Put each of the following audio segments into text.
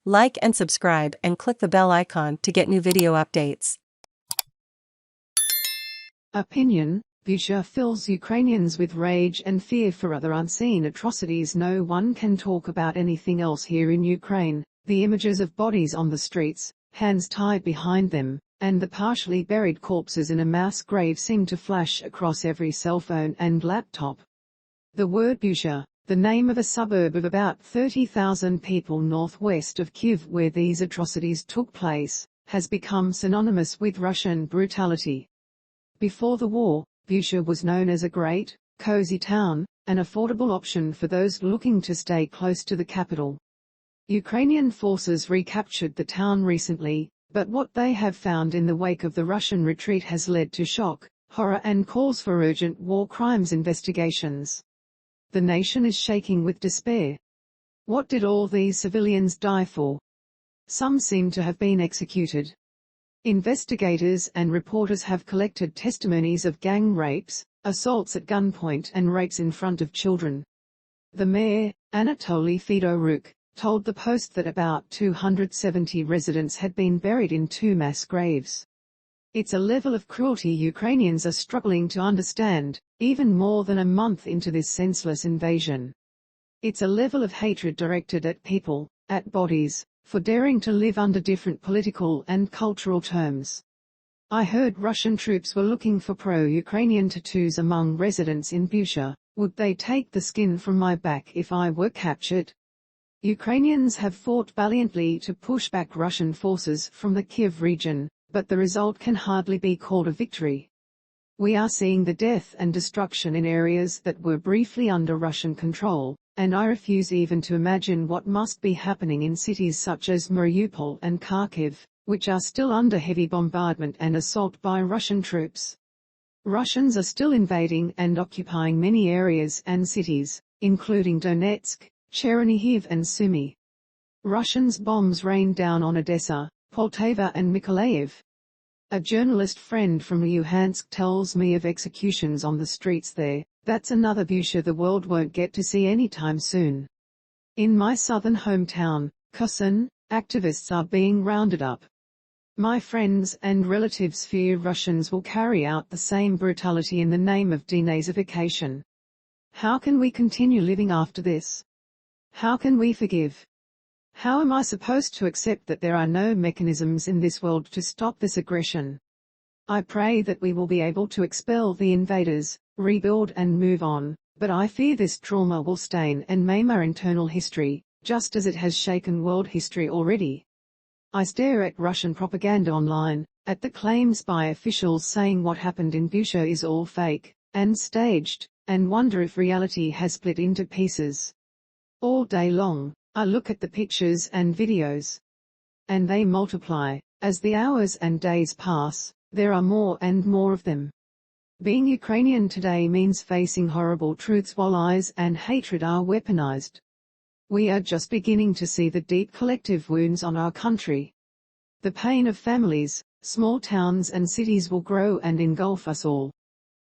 Like and subscribe and click the bell icon to get new video updates. Opinion: Bucha fills Ukrainians with rage and fear for other unseen atrocities. No one can talk about anything else here in Ukraine. The images of bodies on the streets, hands tied behind them, and the partially buried corpses in a mass grave seem to flash across every cell phone and laptop. The word Bucha, the name of a suburb of about 30,000 people northwest of Kyiv where these atrocities took place, has become synonymous with Russian brutality. Before the war, Bucha was known as a great, cozy town, an affordable option for those looking to stay close to the capital. Ukrainian forces recaptured the town recently, but what they have found in the wake of the Russian retreat has led to shock, horror and calls for urgent war crimes investigations. The nation is shaking with despair. What did all these civilians die for? Some seem to have been executed. Investigators and reporters have collected testimonies of gang rapes, assaults at gunpoint and rapes in front of children. The mayor, Anatoly Fedoruk, told the Post that about 270 residents had been buried in 2 mass graves. It's a level of cruelty Ukrainians are struggling to understand, even more than a month into this senseless invasion. It's a level of hatred directed at people, at bodies, for daring to live under different political and cultural terms. I heard Russian troops were looking for pro-Ukrainian tattoos among residents in Bucha. Would they take the skin from my back if I were captured? Ukrainians have fought valiantly to push back Russian forces from the Kyiv region, but the result can hardly be called a victory. We are seeing the death and destruction in areas that were briefly under Russian control, and I refuse even to imagine what must be happening in cities such as Mariupol and Kharkiv, which are still under heavy bombardment and assault by Russian troops. Russians are still invading and occupying many areas and cities, including Donetsk, Chernihiv and Sumy. Russians' bombs rain down on Odessa, Poltava and Mykolaiv. A journalist friend from Luhansk tells me of executions on the streets there. That's another Bucha the world won't get to see anytime soon. In my southern hometown, Kherson, activists are being rounded up. My friends and relatives fear Russians will carry out the same brutality in the name of denazification. How can we continue living after this? How can we forgive? How am I supposed to accept that there are no mechanisms in this world to stop this aggression? I pray that we will be able to expel the invaders, rebuild and move on, but I fear this trauma will stain and maim our internal history, just as it has shaken world history already. I stare at Russian propaganda online, at the claims by officials saying what happened in Bucha is all fake and staged, and wonder if reality has split into pieces. All day long, I look at the pictures and videos. And they multiply. As the hours and days pass, there are more and more of them. Being Ukrainian today means facing horrible truths while lies and hatred are weaponized. We are just beginning to see the deep collective wounds on our country. The pain of families, small towns and cities will grow and engulf us all.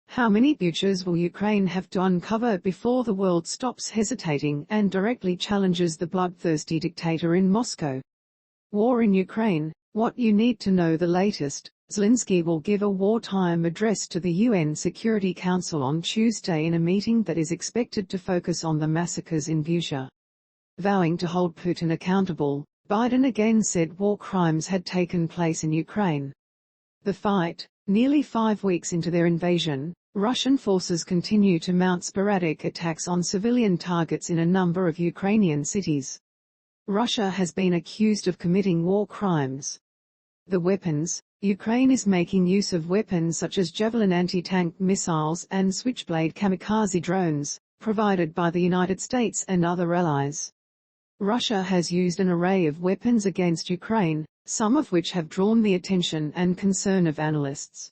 How many Buchas will Ukraine have to uncover before the world stops hesitating and directly challenges the bloodthirsty dictator in Moscow? War in Ukraine, what you need to know the latest. Zelensky will give a wartime address to the UN Security Council on Tuesday in a meeting that is expected to focus on the massacres in Bucha. Vowing to hold Putin accountable, Biden again said war crimes had taken place in Ukraine. The fight, nearly 5 weeks into their invasion, Russian forces continue to mount sporadic attacks on civilian targets in a number of Ukrainian cities. Russia has been accused of committing war crimes. The weapons: Ukraine is making use of weapons such as Javelin anti-tank missiles and Switchblade kamikaze drones, provided by the United States and other allies. Russia has used an array of weapons against Ukraine, some of which have drawn the attention and concern of analysts.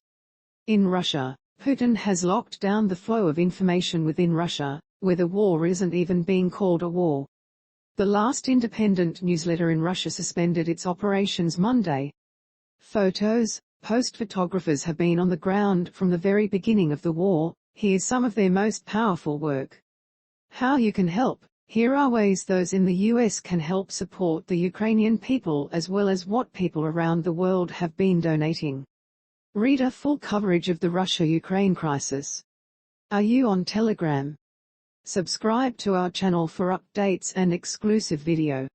In Russia, Putin has locked down the flow of information within Russia, where the war isn't even being called a war. The last independent newsletter in Russia suspended its operations Monday. Photos: Post photographers have been on the ground from the very beginning of the war. Here's some of their most powerful work. How you can help. Here are ways those in the US can help support the Ukrainian people as well as what people around the world have been donating. Read a full coverage of the Russia-Ukraine crisis. Are you on Telegram? Subscribe to our channel for updates and exclusive video.